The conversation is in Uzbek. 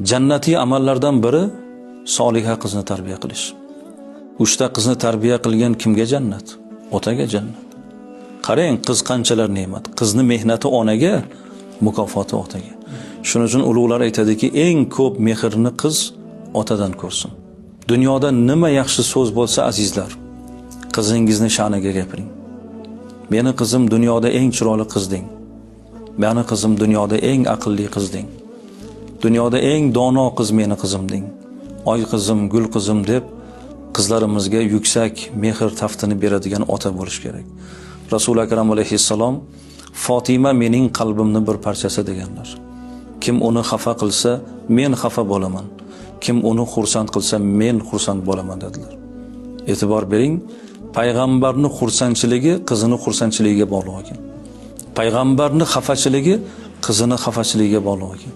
Jannatiy amallardan biri soliha qizni tarbiya qilish. 3 ta qizni tarbiya qilgan kimga jannat? Otaga jannat. Qarang, qiz qanchalar ne'mat. Qizni mehnati onaga, mukofoti otaga. Shuning uchun ulug'lar aytadiki, eng ko'p mehrni qiz otadan ko'rsin. Dunyoda nima yaxshi so'z bo'lsa azizlar, qizingizni sha'niga gapiring. Meni qizim dunyoda eng chiroyli qiz deng. Meni qizim dunyoda eng aqlli qiz deng. Dunyoda eng dono qiz meni qizim deng. Oy qizim, gul qizim deb qizlarimizga yuksak mehr taftini beradigan ota bo'lish kerak. Rasul akram alayhissalom Fatima mening qalbimni bir parchasi deganlar. Kim uni xafa qilsa, men xafa bo'laman. Kim uni xursand qilsa, men xursand bo'laman dedilar. E'tibor bering, payg'ambarning xursandchiligi qizini xursandchiligiga bog'liq ekan. Payg'ambarning xafachiligi qizini xafachiligiga bog'liq ekan.